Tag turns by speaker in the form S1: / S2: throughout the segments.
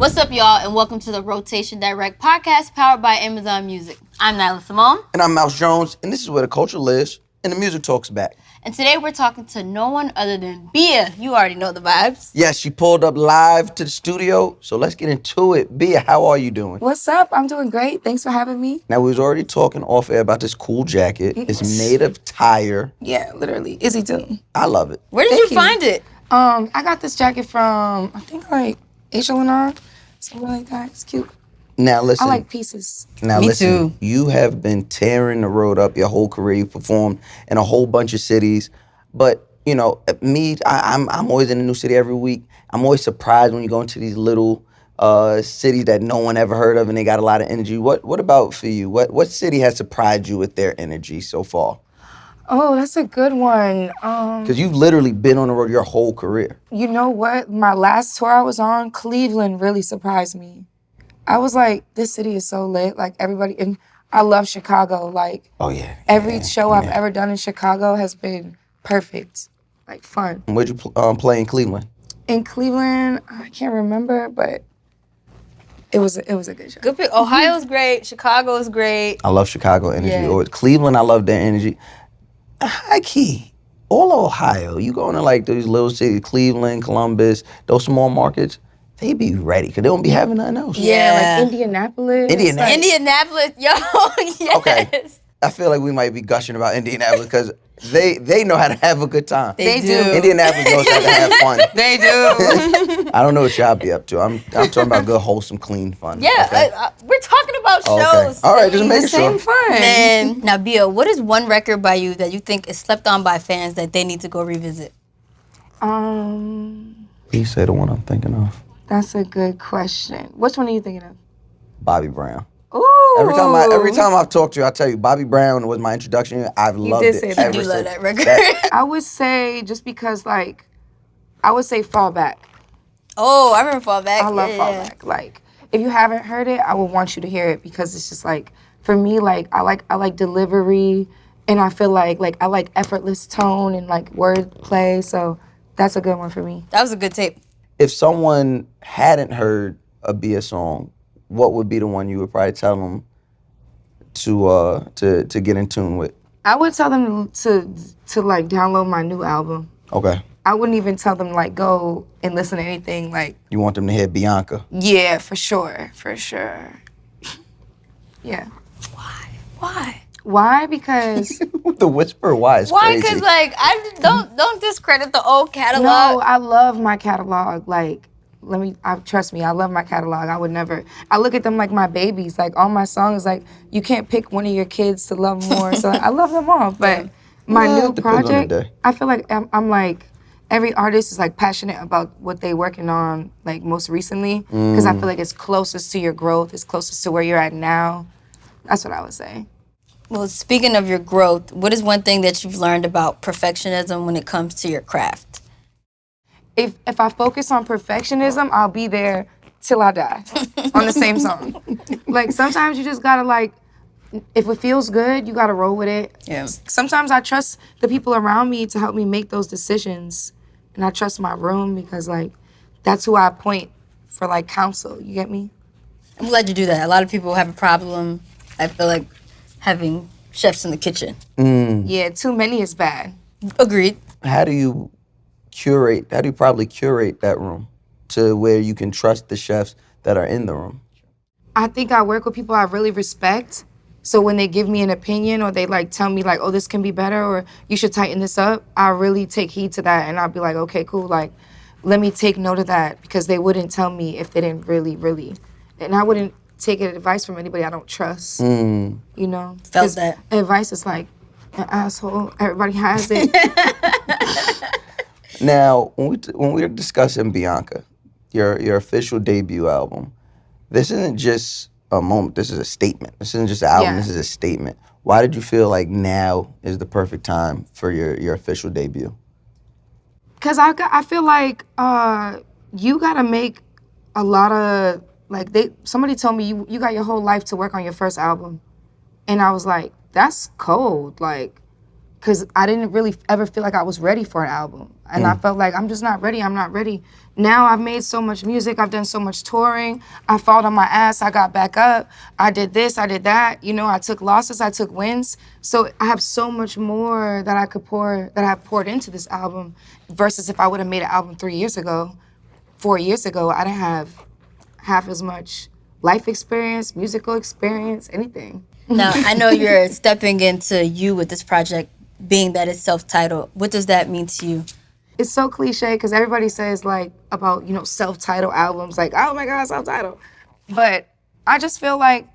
S1: What's up, y'all, and welcome to the Rotation Direct podcast powered by Amazon Music. I'm Nyla Simone.
S2: And I'm Mouse Jones, and this is where the culture lives and the music talks back.
S1: And today we're talking to no one other than BIA. You already know the vibes.
S2: Yes, she pulled up live to the studio, so let's get into it. BIA, how are you doing?
S3: What's up? I'm doing great. Thanks for having me.
S2: Now, we was already talking off air about this cool jacket. It's made of tire.
S3: Yeah, literally. Izzy too.
S2: I love it.
S1: Where did you find it?
S3: I got this jacket from, I think like H&R, something like that. It's cute.
S2: Now, listen.
S3: I like pieces.
S2: Now,
S1: Me
S2: listen.
S1: too.
S2: You have been tearing the road up your whole career. You performed in a whole bunch of cities. But, you know, I'm always in a new city every week. I'm always surprised when you go into these little cities that no one ever heard of and they got a lot of energy. What about for you? What city has surprised you with their energy so far?
S3: Oh, that's a good one.
S2: Because you've literally been on the road your whole career.
S3: You know what? My last tour I was on, Cleveland really surprised me. I was like, this city is so lit. Like everybody, and I love Chicago. Like,
S2: Oh, yeah.
S3: every show I've ever done in Chicago has been perfect, like fun.
S2: Where'd you play in Cleveland?
S3: In Cleveland, I can't remember, but it was a good show.
S1: Good pick. Ohio's great. Chicago's great.
S2: I love Chicago energy.
S1: Yeah.
S2: Or Cleveland, I love their energy. High key, all of Ohio, you go into like these little cities, Cleveland, Columbus, those small markets, they be ready because they don't be having nothing else.
S1: Yeah.
S3: Like Indianapolis.
S1: Indianapolis, yo, yes.
S2: Okay. I feel like we might be gushing about Indianapolis because they know how to have a good time.
S1: They do.
S2: Indianapolis knows how to have fun.
S3: They do.
S2: I don't know what y'all be up to. I'm talking about good, wholesome, clean fun.
S1: Yeah,
S2: okay?
S1: we're talking about
S2: Oh, okay.
S1: shows.
S2: All right, just making
S3: Same
S2: sure.
S3: fun.
S1: Man, now BIA, what is one record by you that you think is slept on by fans that they need to go revisit?
S2: He said the one I'm thinking of.
S3: That's a good question. Which one are you thinking of?
S2: Bobby Brown.
S3: Ooh.
S2: Every time I've talked to you, I tell you, Bobby Brown was my introduction. I've loved
S3: did
S2: it
S3: say that.
S1: I
S2: ever
S1: do love
S2: since.
S1: that record.
S3: I would say just because like, I would say Fall Back.
S1: Oh, I remember Fall Back.
S3: I love
S1: Yeah,
S3: Fall
S1: yeah.
S3: Back. Like, if you haven't heard it, I would want you to hear it because it's just like, for me, like I like delivery, and I feel like I like effortless tone and like wordplay. So that's a good one for me.
S1: That was a good tape.
S2: If someone hadn't heard a BIA song, what would be the one you would probably tell them to get in tune with?
S3: I would tell them to like download my new album.
S2: Okay.
S3: I wouldn't even tell them like go and listen to anything like.
S2: You want them to hear Bianca.
S3: Yeah, for sure. Yeah.
S1: Why?
S3: Why? Because
S2: The whisper, why? It's
S1: Why?
S2: crazy.
S1: Because like I don't discredit the old catalog.
S3: no, I love my catalog. Like, trust me, I love my catalog. I would never. I look at them like my babies. Like all my songs, like you can't pick one of your kids to love more. So I love them all. But my
S2: Well,
S3: new
S2: it depends on the
S3: project,
S2: day.
S3: I feel like I'm like. Every artist is like passionate about what they working on like most recently because I feel like it's closest to your growth, it's closest to where you're at now. That's what I would say.
S1: Well, speaking of your growth, what is one thing that you've learned about perfectionism when it comes to your craft?
S3: If I focus on perfectionism, I'll be there till I die on the same song. Like sometimes you just gotta like, if it feels good, you gotta roll with it.
S1: Yeah.
S3: Sometimes I trust the people around me to help me make those decisions. And I trust my room because like, that's who I appoint for like counsel, you get me?
S1: I'm glad you do that. A lot of people have a problem, I feel like, having chefs in the kitchen.
S3: Yeah, too many is bad.
S1: Agreed.
S2: How do you probably curate that room to where you can trust the chefs that are in the room?
S3: I think I work with people I really respect. So when they give me an opinion or they like tell me like, oh, this can be better or you should tighten this up, I really take heed to that and I'll be like, okay, cool. Like, let me take note of that because they wouldn't tell me if they didn't really. And I wouldn't take advice from anybody I don't trust, you know?
S1: Felt
S3: 'Cause
S1: that.
S3: advice is like an asshole. Everybody has it.
S2: Now, when we're discussing Bianca, your official debut album, this isn't just a moment. This is a statement. This isn't just an album.
S3: Yeah.
S2: This is a statement. Why did you feel like now is the perfect time for your official debut?
S3: Because I feel like you got to make a lot of, like, somebody told me you got your whole life to work on your first album. And I was like, that's cold. Like, because I didn't really ever feel like I was ready for an album. And I felt like I'm just not ready. I'm not ready. Now I've made so much music. I've done so much touring. I fell on my ass. I got back up. I did this. I did that. You know, I took losses. I took wins. So I have so much more that I could pour, that I've poured into this album versus if I would have made an album 3 years ago, 4 years ago, I didn't have half as much life experience, musical experience, anything.
S1: Now, I know you're stepping into you with this project, being that it's self-titled. What does that mean to you?
S3: It's so cliche because everybody says like about, you know, self-titled albums, like, oh my God, self-titled. But I just feel like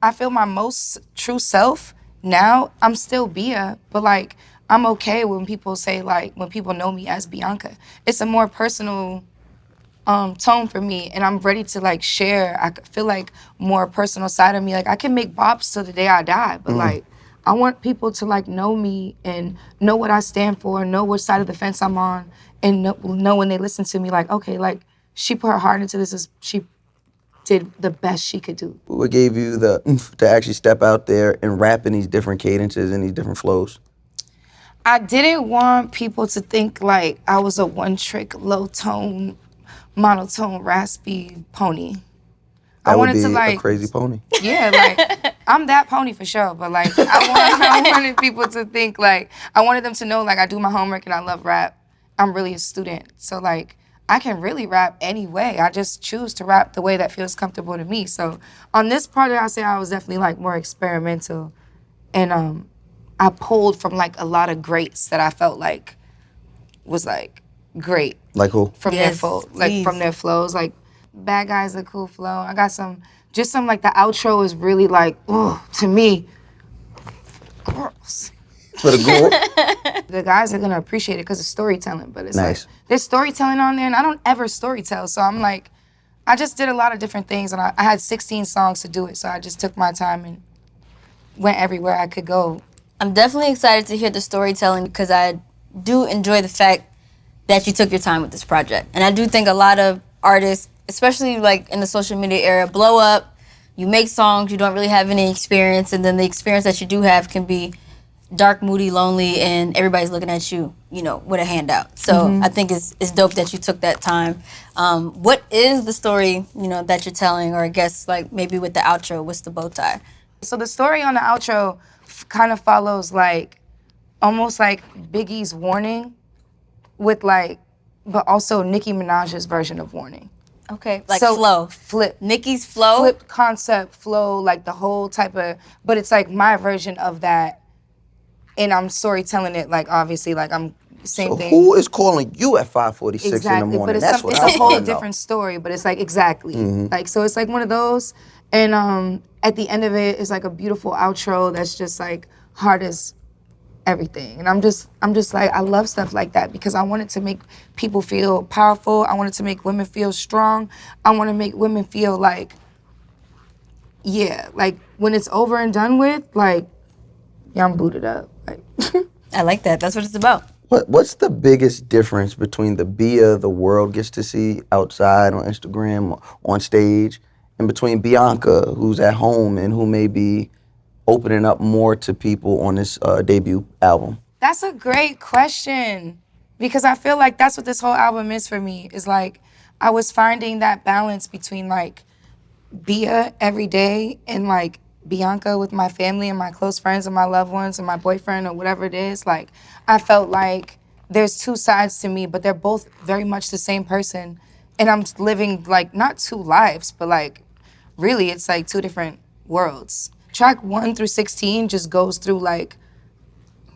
S3: I feel my most true self now. I'm still Bia, but like I'm okay when people say like, when people know me as Bianca. It's a more personal tone for me, and I'm ready to like share. I feel like more personal side of me. Like I can make bops till the day I die, but like I want people to like know me and know what I stand for, know which side of the fence I'm on, and know when they listen to me, like, okay, like she put her heart into this, she did the best she could do.
S2: What gave you the oomph to actually step out there and rap in these different cadences and these different flows?
S3: I didn't want people to think like I was a one-trick, low-tone, monotone, raspy pony.
S2: That would be
S3: to like
S2: a crazy pony.
S3: Yeah, like I'm that pony for sure. But like I wanted people to think like I wanted them to know like I do my homework and I love rap. I'm really a student, so like I can really rap any way. I just choose to rap the way that feels comfortable to me. So on this project, I say I was definitely like more experimental, and I pulled from like a lot of greats that I felt like was like great.
S2: Like who?
S3: From
S1: Yes,
S3: their
S1: please.
S3: from their flows. Like Bad Guy's a cool flow. I got some like the outro is really like, oh, to me, gross.
S2: For the girl?
S3: The guys are gonna appreciate it because it's storytelling, but it's
S2: Nice.
S3: like there's storytelling on there, and I don't ever storytell. So I'm like, I just did a lot of different things, and I had 16 songs to do it. So I just took my time and went everywhere I could go.
S1: I'm definitely excited to hear the storytelling because I do enjoy the fact that you took your time with this project. And I do think a lot of artists, especially like in the social media era, blow up, you make songs, you don't really have any experience, and then the experience that you do have can be dark, moody, lonely, and everybody's looking at you, you know, with a handout. So I think it's dope that you took that time. What is the story, you know, that you're telling, or I guess like maybe with the outro, what's the bow tie?
S3: So the story on the outro kind of follows like almost like Biggie's Warning with like, but also Nicki Minaj's version of Warning.
S1: Okay, like
S3: So,
S1: flow.
S3: Flip.
S1: Nicki's flow.
S3: Flip concept, flow, like the whole type of, but it's like my version of that. And I'm storytelling it like obviously like I'm same
S2: So
S3: thing.
S2: who is calling you at 5:46
S3: Exactly,
S2: in the morning?
S3: but
S2: That's what
S3: it's
S2: I
S3: a whole
S2: want to know.
S3: different story, but it's like exactly. Like so it's like one of those, and at the end of it is like a beautiful outro that's just like hard as everything. And I'm just like I love stuff like that because I wanted to make people feel powerful. I wanted to make women feel strong. I want to make women feel like, yeah, like when it's over and done with, like, yeah, I'm booted up. Like
S1: I like that. That's what it's about.
S2: What's the biggest difference between the Bia the world gets to see outside on Instagram, on stage, and between Bianca, who's at home and who may be opening up more to people on this debut album?
S3: That's a great question because I feel like that's what this whole album is for me. Is like I was finding that balance between like Bia every day and like Bianca with my family and my close friends and my loved ones and my boyfriend or whatever it is. Like I felt like there's two sides to me, but they're both very much the same person. And I'm living like not two lives, but like really it's like two different worlds. Track 1 through 16 just goes through like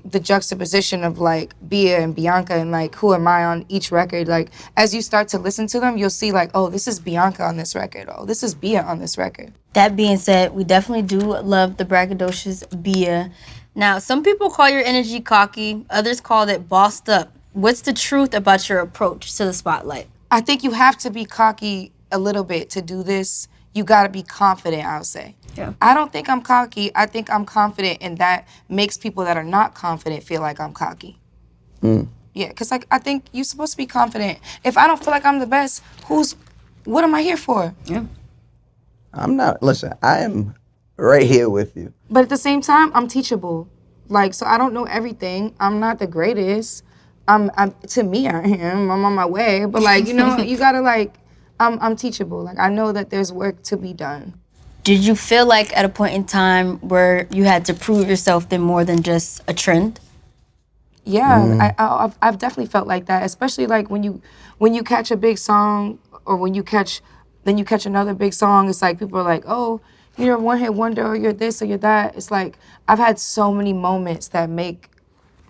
S3: the juxtaposition of like Bia and Bianca and like who am I on each record. Like as you start to listen to them, you'll see like, oh, this is Bianca on this record. Oh, this is Bia on this record.
S1: That being said, we definitely do love the braggadocious Bia. Now, some people call your energy cocky, others call it bossed up. What's the truth about your approach to the spotlight?
S3: I think you have to be cocky a little bit to do this. You gotta be confident, I would say.
S1: Yeah.
S3: I don't think I'm cocky. I think I'm confident, and that makes people that are not confident feel like I'm cocky. Yeah, because like I think you're supposed to be confident. If I don't feel like I'm the best, what am I here for?
S1: Yeah.
S2: I'm not, listen, I am right here with you.
S3: But at the same time, I'm teachable. Like, so I don't know everything. I'm not the greatest. To me, I am. I'm on my way. But like, you know, you gotta like, I'm teachable. Like, I know that there's work to be done.
S1: Did you feel like at a point in time where you had to prove yourself than more than just a trend?
S3: Yeah, I've definitely felt like that, especially like when you catch a big song or when you catch another big song. It's like people are like, oh, you're a one-hit wonder or you're this or you're that. It's like I've had so many moments that make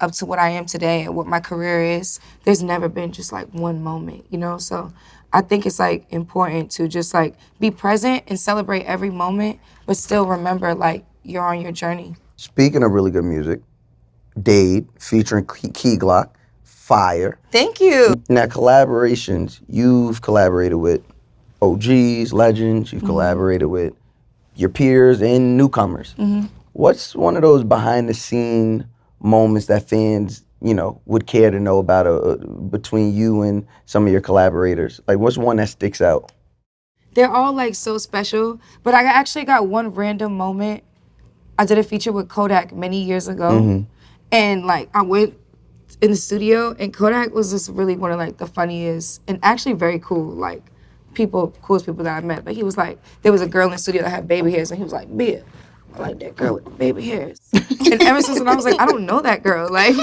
S3: up to what I am today and what my career is. There's never been just like one moment, you know? So I think it's like important to just like be present and celebrate every moment, but still remember like you're on your journey.
S2: Speaking of really good music, Dade featuring Key Glock, fire.
S3: Thank you.
S2: Now collaborations, you've collaborated with OGs, legends, you've collaborated with your peers and newcomers. What's one of those behind the scene moments that fans, you know, would care to know about between you and some of your collaborators? Like what's one that sticks out?
S3: They're all like so special, but I actually got one random moment. I did a feature with Kodak many years ago, and like I went in the studio, and Kodak was just really one of like the funniest and actually very cool, like coolest people that I met. But he was like, there was a girl in the studio that had baby hairs, and he was like, Bia, I like that girl with the baby hairs. And ever since then, I was like, I don't know that girl, like.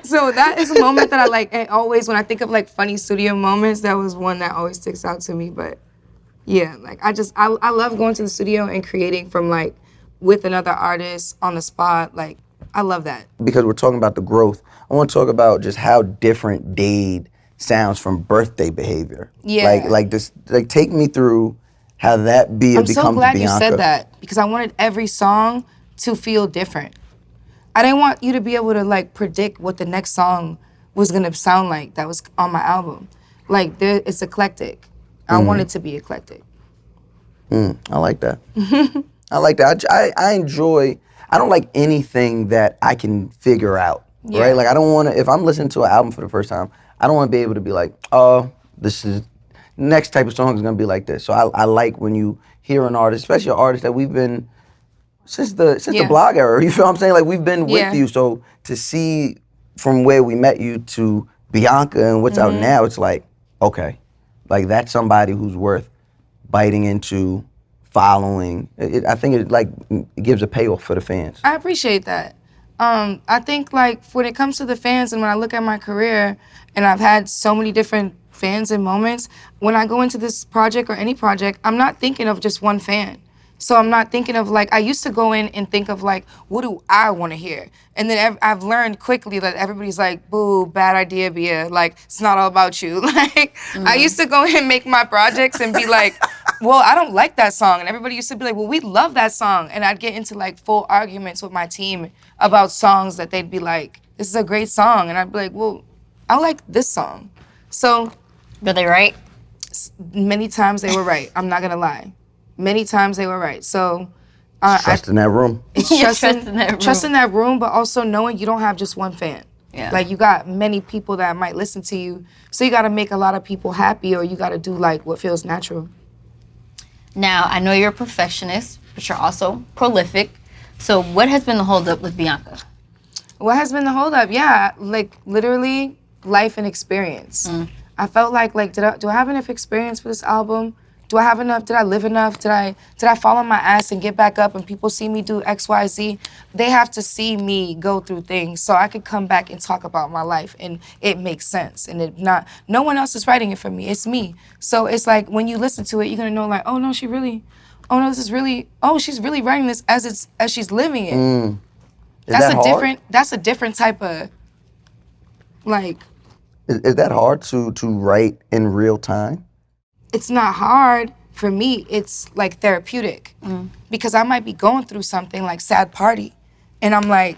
S3: So that is a moment that I like, and always when I think of like funny studio moments, that was one that always sticks out to me. But yeah, like I love going to the studio and creating from like with another artist on the spot. Like I love that.
S2: Because we're talking about the growth, I want to talk about just how different Dade sounds from birthday behavior.
S3: Yeah.
S2: Like this, like take me through how that becomes Bianca.
S3: I'm so glad you said that because I wanted every song to feel different. I didn't want you to be able to like predict what the next song was gonna sound like that was on my album. Like it's eclectic. I want it to be eclectic.
S2: I like that. I like that. I enjoy, I don't like anything that I can figure out, right? Like I don't want to, if I'm listening to an album for the first time, I don't want to be able to be like, oh, this is, next type of song is going to be like this. So I like when you hear an artist, especially an artist that we've been, since the blog era, you feel what I'm saying? Like we've been with you. So to see from where we met you to Bianca and what's out now, it's like, okay, like that's somebody who's worth biting into, following. I think it gives a payoff for the fans.
S3: I appreciate that. I think like when it comes to the fans and when I look at my career and I've had so many different fans and moments, when I go into this project or any project, I'm not thinking of just one fan. So I'm not thinking of like, I used to go in and think of like, what do I want to hear? And then I've learned quickly that everybody's like, boo, bad idea, Bia. Like, it's not all about you. Like, I used to go in and make my projects and be like, well, I don't like that song. And everybody used to be like, well, we love that song. And I'd get into like full arguments with my team about songs that they'd be like, this is a great song. And I'd be like, well, I like this song. So.
S1: Were they right?
S3: Many times they were right. I'm not going to lie. Many times they were right. So
S2: trust in that room.
S3: It's trust in that room, but also knowing you don't have just one fan.
S1: Yeah.
S3: Like you got many people that might listen to you. So you got to make a lot of people happy, or you got to do like what feels natural.
S1: Now, I know you're a perfectionist, but you're also prolific. So what has been the holdup with Bianca?
S3: What has been the holdup? Yeah, like literally life and experience. I felt like do I have enough experience for this album? Do I have enough? Did I live enough? Did I fall on my ass and get back up and people see me do X, Y, Z? They have to see me go through things so I could come back and talk about my life and it makes sense. And no one else is writing it for me, it's me. So it's like when you listen to it, you're gonna know like, oh no, she's really writing this as she's living it. That's a different type of like.
S2: Is that hard to write in real time?
S3: It's not hard for me. It's like therapeutic because I might be going through something like sad party, and I'm like,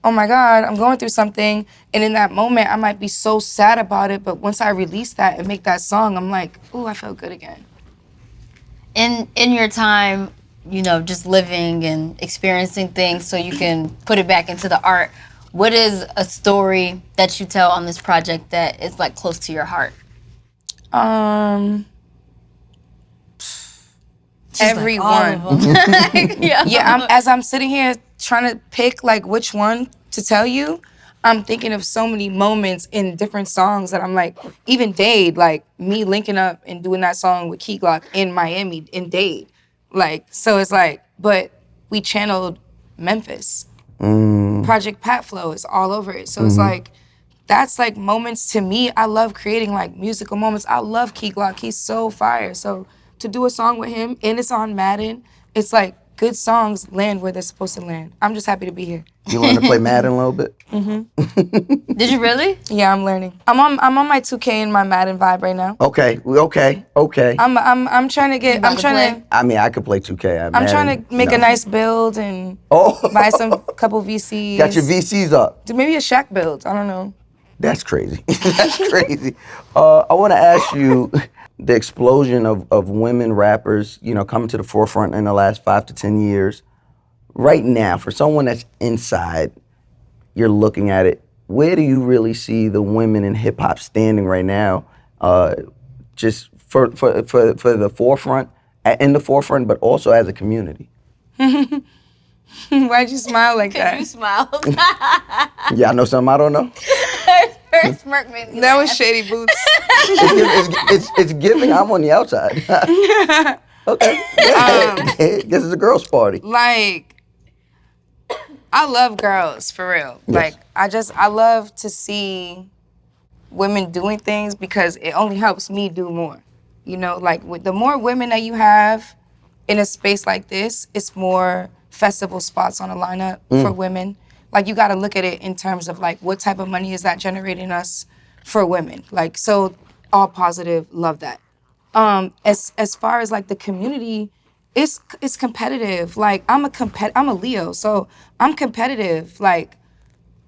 S3: oh my God, I'm going through something, and in that moment I might be so sad about it, but once I release that and make that song, I'm like, ooh, I feel good again.
S1: In your time, you know, just living and experiencing things so you can put it back into the art, what is a story that you tell on this project that is like close to your heart?
S3: Everyone.
S1: Like,
S3: Yeah, as I'm sitting here trying to pick like which one to tell you, I'm thinking of so many moments in different songs that I'm like, even Dade, like me linking up and doing that song with Key Glock in Miami, in Dade. Like, so it's like, but we channeled Memphis. Project Pat Flow is all over it. So it's like, that's like moments to me. I love creating like musical moments. I love Key Glock. He's so fire. So to do a song with him and it's on Madden, it's like good songs land where they're supposed to land. I'm just happy to be here.
S2: You learn to play Madden a little bit?
S1: Did you really?
S3: Yeah, I'm learning. I'm on my 2K and my Madden vibe right now.
S2: Okay.
S3: I'm trying to get. I'm trying to.
S2: I mean, I could play 2K.
S3: I'm trying to make a nice build and buy some couple VCs.
S2: Got your VCs up.
S3: Maybe a Shaq build. I don't know.
S2: That's crazy. That's crazy. I want to ask you, the explosion of women rappers, coming to the forefront in the last 5 to 10 years. Right now, for someone that's inside, you're looking at it, where do you really see the women in hip hop standing right now? Just for the forefront, in the forefront, but also as a community.
S3: Why'd you smile like that?
S1: You smiled.
S2: Yeah, I know something I don't know.
S1: Her smirk made me
S3: That
S1: laugh.
S3: was Shady Boots.
S2: It's giving. I'm on the outside. Okay. Guess it's a girls' party.
S3: Like, I love girls, for real.
S2: Yes.
S3: Like, I love to see women doing things because it only helps me do more. Like, with the more women that you have in a space like this, it's more festival spots on a lineup for women. Like, you got to look at it in terms of, like, what type of money is that generating us for women? Like, so all positive, love that. As far as, like, the community, it's competitive. Like, I'm a Leo, so I'm competitive. Like,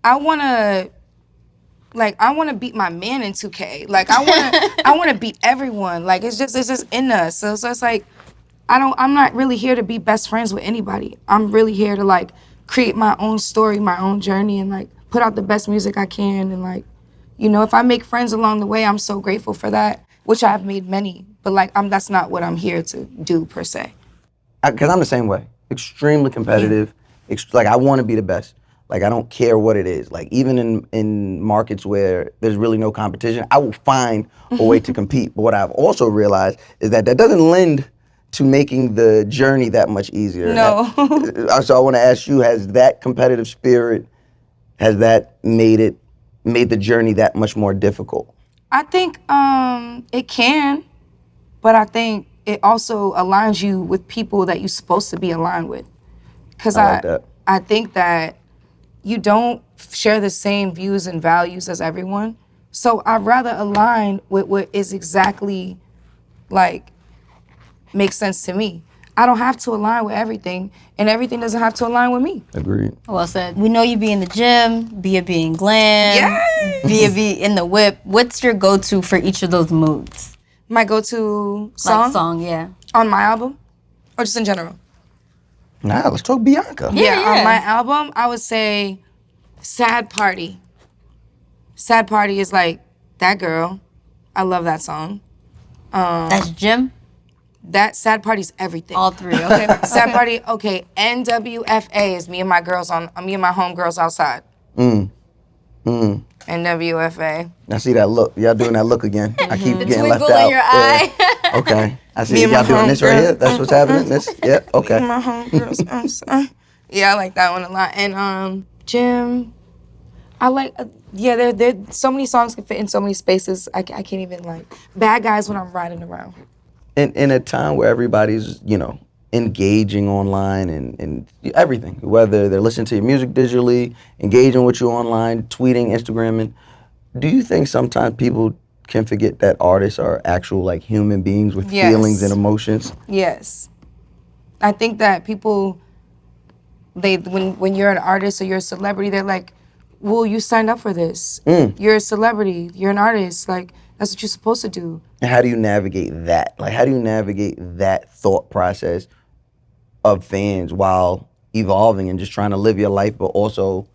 S3: I wanna beat my man in 2K. Like, I wanna beat everyone. Like, it's just in us. So it's like, I'm not really here to be best friends with anybody. I'm really here to like create my own story, my own journey, and like put out the best music I can. And like, if I make friends along the way, I'm so grateful for that, which I've made many. But like, that's not what I'm here to do per se.
S2: Because I'm the same way. Extremely competitive. Like, I want to be the best. Like, I don't care what it is. Like, even in markets where there's really no competition, I will find a way to compete. But what I've also realized is that doesn't lend to making the journey that much easier.
S3: No.
S2: So I want to ask you, has that competitive spirit, has that made the journey that much more difficult?
S3: I think it can, but I think it also aligns you with people that you're supposed to be aligned with. Because
S2: I like that.
S3: I think that you don't share the same views and values as everyone. So I'd rather align with what is exactly like makes sense to me. I don't have to align with everything, and everything doesn't have to align with me.
S2: Agreed.
S1: Well said. We know you be in the gym, Bia being glam,
S3: Yes!
S1: Bia be in the whip. What's your go-to for each of those moods?
S3: My go-to song,
S1: Like song, yeah.
S3: on my album, or just in general?
S2: Nah, let's talk Bianca.
S1: Yeah.
S3: On my album, I would say Sad Party. Sad Party is like that girl. I love that song.
S1: That's Jim?
S3: That Sad Party's everything.
S1: All three, okay.
S3: Sad Party, okay. NWFA is me and my homegirls outside. NWFA.
S2: I see that look. Y'all doing that look again. I keep getting left
S1: Twinkle
S2: out.
S1: in your eye.
S2: Okay. I see
S3: Me and
S2: y'all
S3: my
S2: doing this right
S3: homegirl.
S2: here. That's what's happening. This. Yeah. Okay.
S3: My homegirls outside. Yeah, I like that one a lot. And Jim, I like, there so many songs can fit in so many spaces. I can't even like, Bad Guys when I'm riding around.
S2: In a time where everybody's, engaging online and everything, whether they're listening to your music digitally, engaging with you online, tweeting, Instagramming, do you think sometimes people can forget that artists are actual like human beings with
S3: Yes.
S2: feelings and emotions?
S3: Yes. I think that people, when you're an artist or you're a celebrity, they're like, well, you signed up for this. You're a celebrity. You're an artist. Like, that's what you're supposed to do.
S2: And how do you navigate that? Like, how do you navigate that thought process of fans while evolving and just trying to live your life, but also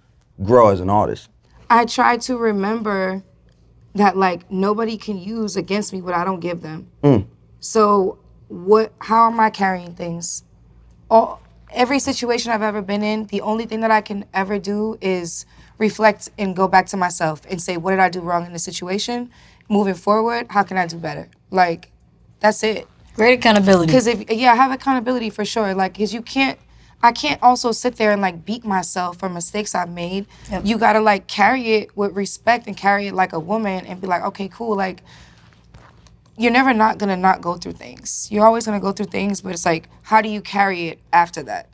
S2: grow as an artist?
S3: I try to remember that, like, nobody can use against me what I don't give them. So how am I carrying things? every situation I've ever been in, the only thing that I can ever do is reflect and go back to myself and say, what did I do wrong in this situation? Moving forward, how can I do better? Like, that's it.
S1: Great accountability.
S3: Because I have accountability for sure. Like, because I can't also sit there and like beat myself for mistakes I've made.
S1: Yep.
S3: You gotta like carry it with respect and carry it like a woman and be like, okay, cool. Like, you're never not gonna not go through things. You're always gonna go through things, but it's like, how do you carry it after that?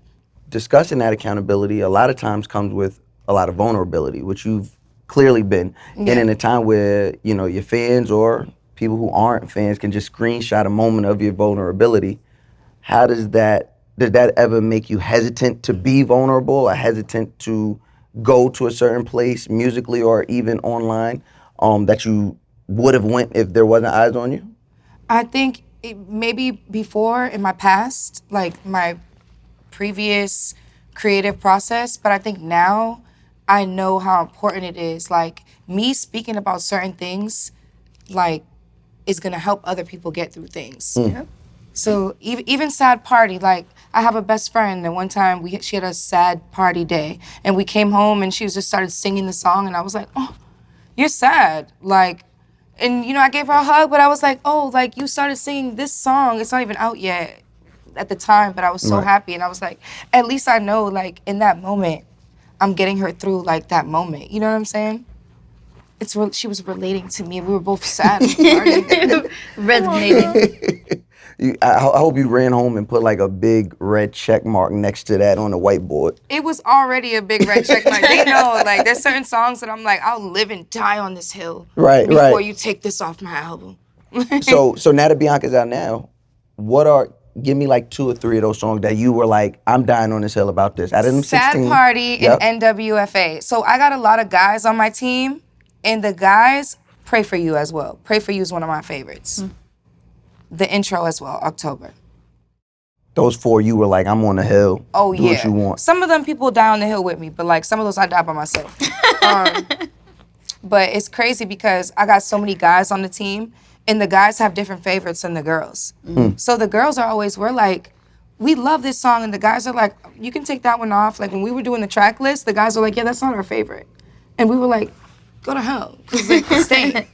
S2: Discussing that accountability a lot of times comes with a lot of vulnerability, which you've clearly been.
S3: Yeah.
S2: And in a time where, you know, your fans or people who aren't fans can just screenshot a moment of your vulnerability, how does that ever make you hesitant to be vulnerable or hesitant to go to a certain place musically or even online that you would have went if there wasn't eyes on you?
S3: I think maybe before in my past, like my previous creative process, but I think now I know how important it is. Like, me speaking about certain things, like, is gonna help other people get through things.
S1: Yep.
S3: So even sad party, like, I have a best friend, and one time she had a sad party day, and we came home and she just started singing the song, and I was like, oh, you're sad, like, and you know, I gave her a hug, but I was like, oh, like, you started singing this song, it's not even out yet at the time, but I was so
S2: Right.
S3: happy, and I was like, at least I know, like, in that moment, I'm getting her through, like, that moment, you know what I'm saying? She was relating to me, we were both sad at the party.
S1: Resonating.
S2: I hope you ran home and put like a big red check mark next to that on the whiteboard.
S3: It was already a big red check mark. They know, like, there's certain songs that I'm like, I'll live and die on this hill before you take this off my album.
S2: So now that Bianca's out now, give me like 2 or 3 of those songs that you were like, I'm dying on this hill about this. Out of them 16.
S3: Sad Party
S2: Yep.
S3: and NWFA. So I got a lot of guys on my team, and the guys, Pray For You as well. Pray For You is one of my favorites. The intro as well, October.
S2: Those 4, you were like, I'm on the hill.
S3: Oh,
S2: Do
S3: yeah.
S2: what you want.
S3: Some of them people die on the hill with me, but like some of those I die by myself. But it's crazy because I got so many guys on the team, and the guys have different favorites than the girls. So the girls we're like, we love this song, and the guys are like, you can take that one off. Like, when we were doing the track list, the guys were like, yeah, that's not our favorite. And we were like, go to hell, because like, stay.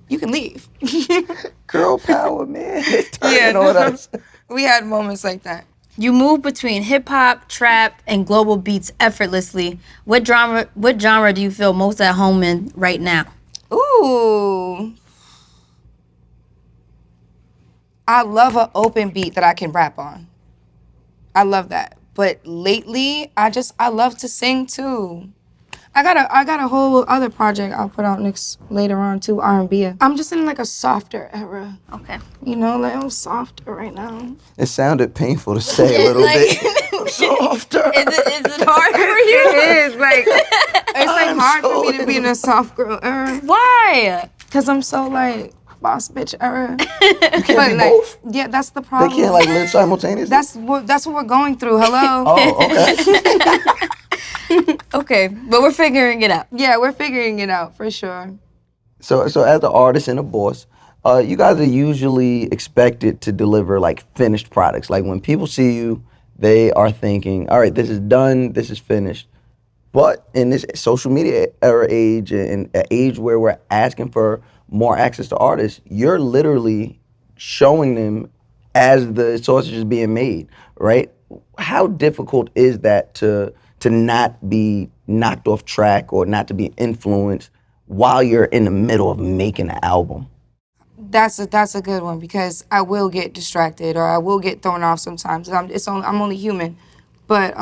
S3: You can leave.
S2: Girl power, man.
S3: Yeah,
S2: on us.
S3: we had moments like that.
S1: You move between hip hop, trap, and global beats effortlessly. What genre do you feel most at home in right now?
S3: Ooh. I love an open beat that I can rap on. I love that. But lately, I love to sing too. I got a whole other project I'll put out later on too, R&B. I'm just in like a softer era.
S1: Okay.
S3: You know, like I'm softer right now.
S2: It sounded painful to say a little bit. Softer.
S1: Is it hard for you?
S3: It is like it's like hard for me to be in a soft girl era.
S1: Why?
S3: Cause I'm so like boss bitch era.
S2: You can't be
S3: like,
S2: both.
S3: yeah, that's the
S2: They
S3: problem.
S2: can't like live simultaneously.
S3: That's what we're going through. Hello.
S2: Oh, okay.
S1: Okay, but we're figuring it out.
S3: Yeah, we're figuring it out for sure.
S2: So as an artist and a boss, you guys are usually expected to deliver like finished products. Like when people see you, they are thinking, all right, this is done, this is finished. But in this social media era age and an age where we're asking for more access to artists, you're literally showing them as the sausage is being made, right? How difficult is that to not be knocked off track or not to be influenced while you're in the middle of making an album?
S3: That's a good one because I will get distracted or I will get thrown off sometimes. I'm only human, but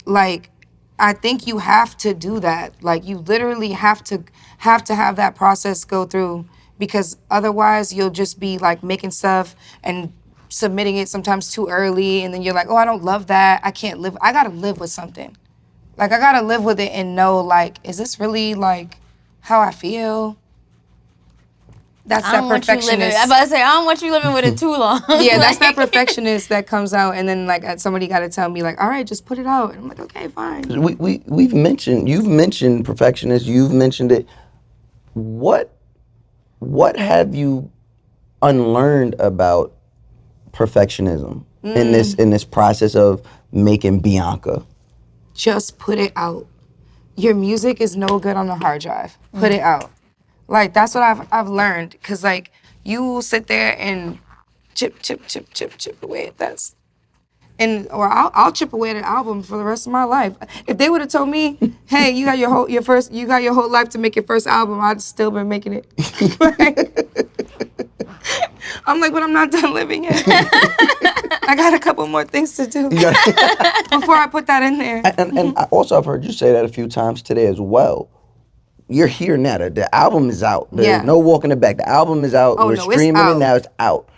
S3: like I think you have to do that. Like you literally have to have that process go through because otherwise you'll just be like making stuff and submitting it sometimes too early and then you're like, oh, I don't love that. I gotta live with something. Like I gotta live with it and know like, is this really like how I feel? That's that perfectionist.
S1: I'm about to say, I don't want you living with it too long.
S3: Yeah, that's that perfectionist that comes out and then like somebody gotta tell me like, all right, just put it out. And I'm like, okay, fine.
S2: You've mentioned perfectionist, you've mentioned it. What have you unlearned about perfectionism in this process of making Bianca?
S3: Just put it out. Your music is no good on the hard drive. Put it out. Like, that's what I've learned. Cause like, you will sit there and chip away at that. Or I'll chip away at an album for the rest of my life. If they would have told me, hey, you got your whole life to make your first album, I'd still been making it. Right? I'm like, but I'm not done living yet. I got a couple more things to do before I put that in there.
S2: And I also, I've heard you say that a few times today as well. You're here now. The album is out. There's no walking it back. The album is out. We're streaming it now. It's out.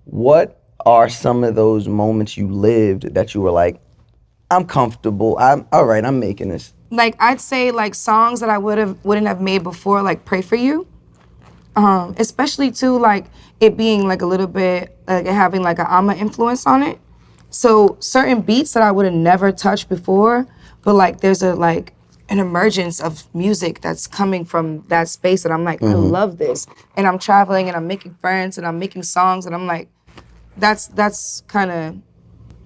S2: What are some of those moments you lived that you were like, I'm comfortable. I'm all right. I'm making this.
S3: Like, I'd say like songs that I wouldn't have made before, like Pray For You. Especially too, like it being like a little bit, like having like an Amma influence on it. So certain beats that I would have never touched before, but like there's an emergence of music that's coming from that space, and I'm like, I love this. And I'm traveling and I'm making friends and I'm making songs, and I'm like, that's kind of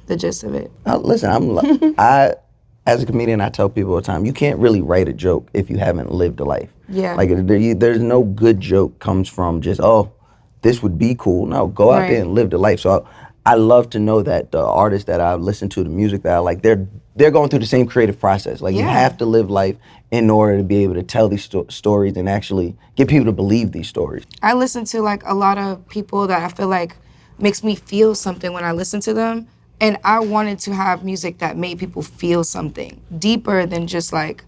S3: the gist of it.
S2: Listen, as a comedian, I tell people all the time, you can't really write a joke if you haven't lived a life.
S3: Yeah.
S2: Like there's no good joke comes from just, oh, this would be cool. No, go out there and live the life. So I love to know that the artists that I listen to, the music that I like, they're going through the same creative process. Like you have to live life in order to be able to tell these stories and actually get people to believe these stories.
S3: I listen to like a lot of people that I feel like makes me feel something when I listen to them. And I wanted to have music that made people feel something deeper than just like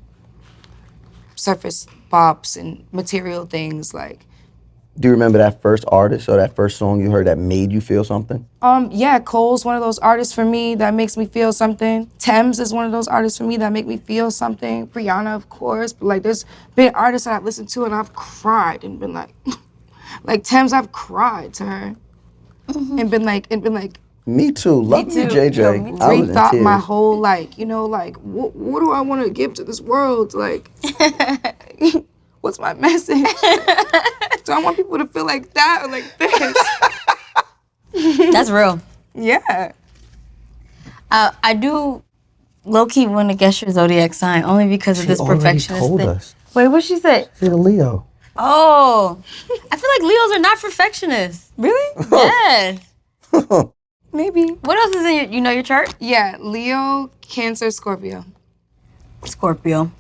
S3: surface bops and material things. Like,
S2: do you remember that first artist or that first song you heard that made you feel something?
S3: Yeah, Cole's one of those artists for me that makes me feel something. Thames is one of those artists for me that make me feel something. Brianna, of course. But like, there's been artists that I've listened to and I've cried and been like, like Thames, I've cried to her and been like.
S2: Me too. Love you, JJ.
S3: You know,
S2: I was in
S3: rethought
S2: tears.
S3: my whole, like, you know, like, what do I want to give to this world? Like, what's my message? Do I want people to feel like that or like this?
S1: That's real.
S3: Yeah.
S1: I do low-key want to guess your zodiac sign only because of this perfectionist
S2: told
S1: thing.
S2: us.
S1: Wait, what'd she say?
S2: She's a Leo.
S1: Oh, I feel like Leos are not perfectionists.
S3: Really?
S1: Yes.
S3: Maybe.
S1: What else is in your chart?
S3: Yeah, Leo, Cancer, Scorpio.
S1: Scorpio.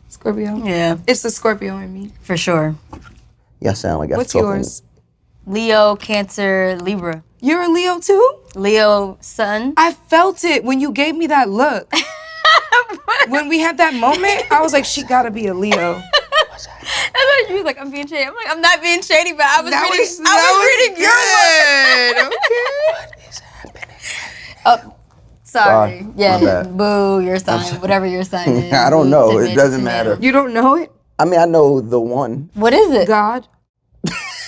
S3: Scorpio?
S1: Yeah,
S3: It's the Scorpio in me.
S1: for sure.
S2: Y'all sound like
S3: What's yours?
S1: Leo, Cancer, Libra.
S3: You're a Leo too?
S1: Leo, Sun.
S3: I felt it when you gave me that look. When we had that moment, I was like, she gotta be a Leo.
S1: She was like, I'm being shady. I'm like, I'm not being shady, but I was reading your look.
S3: Okay.
S2: What is happening?
S1: Oh, sorry.
S2: My
S1: Yeah,
S2: bad.
S1: boo, your sign, whatever your sign is.
S2: I don't
S1: Boo,
S2: know.
S1: tomato,
S2: It doesn't
S1: tomato.
S2: matter.
S3: You don't know it?
S2: I mean, I know the one,
S1: What is it?
S3: God.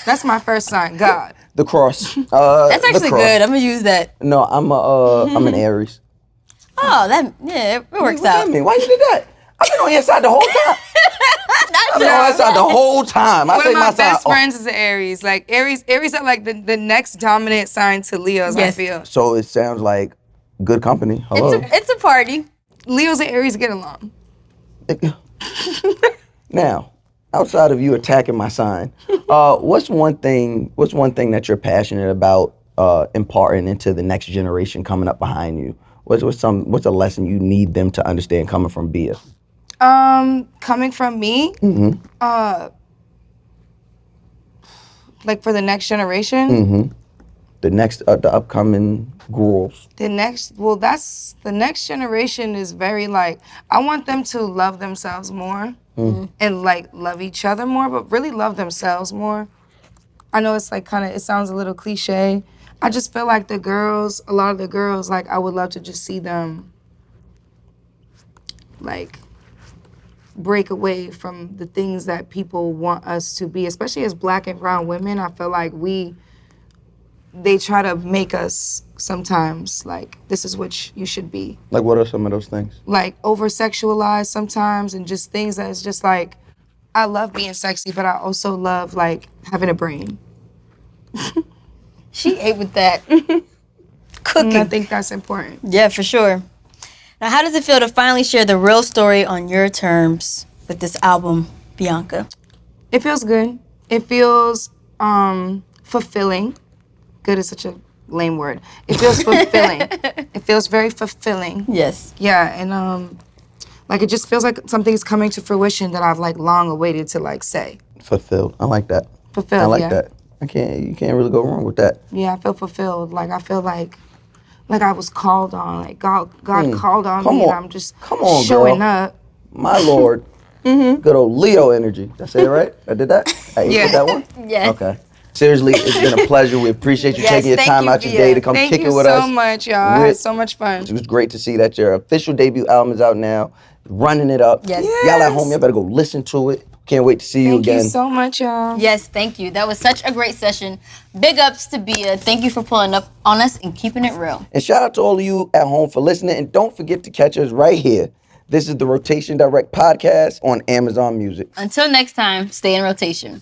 S3: That's my first sign, God.
S2: the cross.
S1: That's
S2: the
S1: actually
S2: cross.
S1: good. I'm gonna use that.
S2: No, I'm an Aries.
S1: Oh, it works
S2: What
S1: out.
S2: that mean? Why you did that? I've been on your side the whole time. I've been on your side the whole time.
S3: One of my
S2: side.
S3: best friends is an Aries. Like Aries are like the next dominant sign to Leos,
S1: Yes.
S3: I feel.
S2: So it sounds like good company. Hello.
S1: It's a party.
S3: Leos and Aries get along.
S2: Now, outside of you attacking my sign, what's one thing that you're passionate about imparting into the next generation coming up behind you? What's a lesson you need them to understand coming from BIA?
S3: Coming from me, like for the next generation,
S2: The upcoming girls.
S3: the next generation is very like, I want them to love themselves more and like love each other more, but really love themselves more. I know it's like it sounds a little cliche. I just feel like a lot of the girls, like I would love to just see them like break away from the things that people want us to be, especially as Black and brown women. I feel like they try to make us sometimes like, this is what you should be.
S2: Like, what are some of those things?
S3: Like over-sexualized sometimes, and just things that is just like, I love being sexy, but I also love like having a brain.
S1: She ate with that. cooking.
S3: And I think that's important.
S1: Yeah, for sure. Now, how does it feel to finally share the real story on your terms with this album, Bianca?
S3: It feels good. It feels fulfilling. Good is such a lame word. It feels fulfilling. It feels very fulfilling.
S1: Yes.
S3: Yeah, and like it just feels like something's coming to fruition that I've like long awaited to like say.
S2: Fulfilled. I like that.
S3: Fulfilled.
S2: I like
S3: yeah.
S2: that. You can't really go wrong with that.
S3: Yeah, I feel fulfilled. Like I feel like I was called on. Like God called on
S2: Come
S3: me,
S2: on.
S3: and I'm just
S2: Come on,
S3: showing
S2: girl.
S3: up.
S2: My Lord. Good old Leo energy. Did I say it right? I did that? I
S3: Yeah.
S2: did that one?
S1: Yes.
S2: Okay. Seriously, it's been a pleasure. We appreciate you
S1: Yes,
S2: taking your
S1: thank
S2: time
S1: you,
S2: out your
S1: Bia.
S2: day to come
S3: Thank
S2: kick
S3: you
S2: it with
S3: so
S2: us.
S3: much, y'all. I had so much fun.
S2: It was great to see that your official debut album is out now, running it up.
S1: Yes.
S2: Y'all at home, y'all better go listen to it. Can't wait to see you
S3: Thank
S2: again.
S3: you so much, y'all.
S1: Yes, thank you. That was such a great session. Big ups to Bia. Thank you for pulling up on us and keeping it real.
S2: And shout out to all of you at home for listening. And don't forget to catch us right here. This is the Rotation Direct podcast on Amazon Music.
S1: Until next time, stay in rotation.